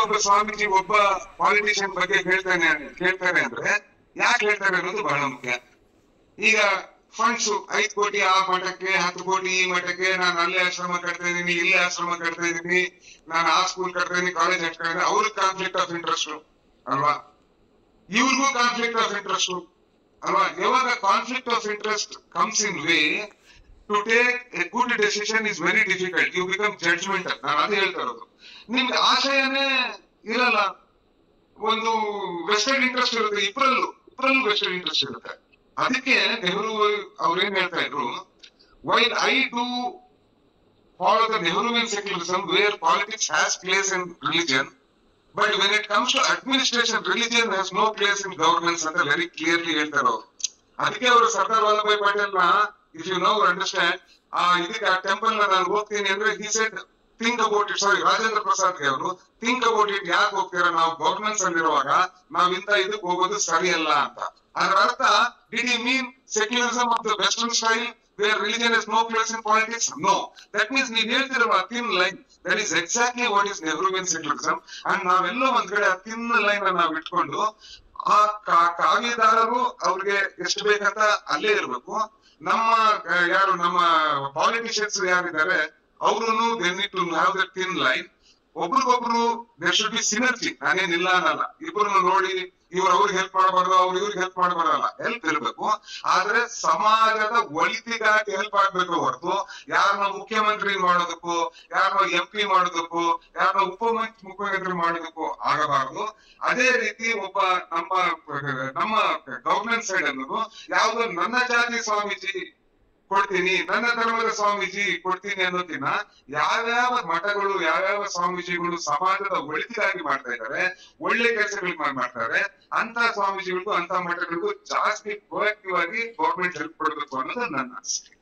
ಒಬ್ಬ ಸ್ವಾಮೀಜಿ ಒಬ್ಬ ಪಾಲಿಟಿಷಿಯನ್ ಬಗ್ಗೆ ಕೇಳ್ತಾನೆ ಅಂದ್ರೆ ಯಾಕೆ ಹೇಳ್ತಾರೆ ಅನ್ನೋದು ಬಹಳ ಮುಖ್ಯ. ಈಗ ಫಂಡ್ಸ್ 5 ಕೋಟಿ ಆ ಮಠಕ್ಕೆ, 10 ಕೋಟಿ ಈ ಮಠಕ್ಕೆ, ನಾನು ಅಲ್ಲಿ ಆಶ್ರಮ ಕಟ್ತಾ ಇದೀನಿ, ಇಲ್ಲಿ ಆಶ್ರಮ ಕಟ್ತಾ ಇದೀನಿ, ನಾನು ಆ ಸ್ಕೂಲ್ ಕಟ್ತಾ ಇದೀನಿ, ಕಾಲೇಜ್ ಕಟ್ತಾ ಇದೀನಿ, ಅವ್ರಿಗೆ ಕಾನ್ಫ್ಲಿಕ್ಟ್ ಆಫ್ ಇಂಟ್ರೆಸ್ಟ್ ಅಲ್ವಾ, ಇವ್ರಿಗೂ ಕಾನ್ಫ್ಲಿಕ್ಟ್ ಆಫ್ ಇಂಟ್ರೆಸ್ಟ್ ಅಲ್ವಾ. ಯಾವಾಗ conflict of interest comes in way to take a good decision is very difficult. You become judgmental. ನಾನು ಅದೇ ಹೇಳ್ತಾ ಇರೋದು. ನಿಮ್ಗೆ ಆಶಯನೇ ಇರಲ್ಲ, ಒಂದು ವೆಸ್ಟರ್ನ್ ಇಂಟ್ರೆಸ್ಟ್ ಇರುತ್ತೆ, ಇಬ್ಬರಲ್ಲೂ ವೆಸ್ಟರ್ನ್ ಇಂಟ್ರೆಸ್ಟ್ ಇರುತ್ತೆ. ಅದಕ್ಕೆ ನೆಹರು ಅವ್ರೇನ್ ಹೇಳ್ತಾ ಇದ್ರು, while I do follow the Nehruvian secularism where politics has place in religion, but when it comes to administration religion has no place in governance ಅಂತ ವೆರಿ ಕ್ಲಿಯರ್ಲಿ ಹೇಳ್ತಾರೆ ಅವರು. ಅದಕ್ಕೆ ಅವರು ಸರ್ದಾರ್ ವಲ್ಲಭಾಯ್ ಪಟೇಲ್ ನ, ಇಫ್ ಯು ನೋ ಅಂಡರ್ಸ್ಟ್ಯಾಂಡ್, ಇದಕ್ಕೆ ಆ temple ನಾನು ಹೋಗ್ತೀನಿ ಅಂದ್ರೆ he said think about it. Sorry, Rajendra Prasad ಅವರು ಥಿಂಕ್ ಅಬೌಟ್ ಇಟ್. ಯಾಕೆ ಹೋಗ್ತೀರಾ, ನಾವು ಗವರ್ನೆನ್ಸ್ ಅಲ್ಲಿರುವಾಗ ನಾವ್ ಇಂತ ಇದಕ್ಕೆ ಹೋಗೋದು ಸರಿಯಲ್ಲ ಅಂತ. ಅದರ ಅರ್ಥ, did you mean secularism of the western style where religion has no place in politics? No. That means ನೀವು ಹೇಳ್ತಿರುವ thin line, that is exactly what is Nehruvian secularism. And ನಾವೆಲ್ಲೋ ಒಂದ್ ಕಡೆ ಆ thin line ಅನ್ನ ನಾವು ಇಟ್ಕೊಂಡು, ಆ ಕಾವ್ಯದಾರರು ಅವ್ರಿಗೆ ಎಷ್ಟು ಬೇಕಂತ ಅಲ್ಲೇ ಇರ್ಬೇಕು. ನಮ್ಮ ಪಾಲಿಟಿಷಿಯನ್ಸ್ ಯಾರಿದ್ದಾರೆ ಅವ್ರು they need to have that thin line. ಒಬ್ರಿಗೊಬ್ರು there should be synergy. ನಾನೇನಿಲ್ಲ ಅನ್ನಲ್ಲ, ಇಬ್ಬರನ್ನು ನೋಡಿ ಇವ್ರು ಅವ್ರಿಗೆ ಹೆಲ್ಪ್ ಮಾಡಬಾರ್ದು, ಅವ್ರು ಇವ್ರಿಗೆ ಹೆಲ್ಪ್ ಮಾಡಬಾರಲ್ಲ, ಹೆಲ್ಪ್ ಇರ್ಬೇಕು. ಆದ್ರೆ ಸಮಾಜದ ಒಳಿತಿಗಾಗಿ ಹೆಲ್ಪ್ ಆಗ್ಬೇಕು ಹೊರತು ಯಾರನ್ನ ಮುಖ್ಯಮಂತ್ರಿ ಮಾಡೋದಕ್ಕೂ, ಯಾರನ್ನ MP ಮಾಡೋದಕ್ಕೂ, ಯಾರನ್ನ ಮುಖ್ಯಮಂತ್ರಿ ಮಾಡೋದಕ್ಕೂ ಆಗಬಾರ್ದು. ಅದೇ ರೀತಿ ಒಬ್ಬ ನಮ್ಮ ಗವರ್ನೆನ್ಸ್ ಸೈಡ್ ಅನ್ನೋದು ಯಾವ್ದು ನನ್ನ ಜಾತಿ ಸ್ವಾಮೀಜಿ ಕೊಡ್ತೀನಿ, ನನ್ನ ಧರ್ಮದ ಸ್ವಾಮೀಜಿ ಕೊಡ್ತೀನಿ ಅನ್ನೋದಿನ ಯಾವ್ಯಾವ ಮಠಗಳು, ಯಾವ್ಯಾವ ಸ್ವಾಮೀಜಿಗಳು ಸಮಾಜದ ಒಳಿತಿಗಾಗಿ ಮಾಡ್ತಾ ಇದ್ದಾರೆ, ಒಳ್ಳೆ ಕೆಲಸಗಳಿಗೆ ಮಾಡ್ತಾರೆ, ಅಂತ ಸ್ವಾಮೀಜಿಗಳಿಗೂ ಅಂತ ಮಠಗಳಿಗೂ ಜಾಸ್ತಿ ಪ್ರೊಯಾಕ್ಟಿವ್ ಆಗಿ ಗೌರ್ಮೆಂಟ್ ಹೆಲ್ಪ್ ಕೊಡಬೇಕು ಅನ್ನೋದು ನನ್ನ ಅನಿಸಿಕೆ.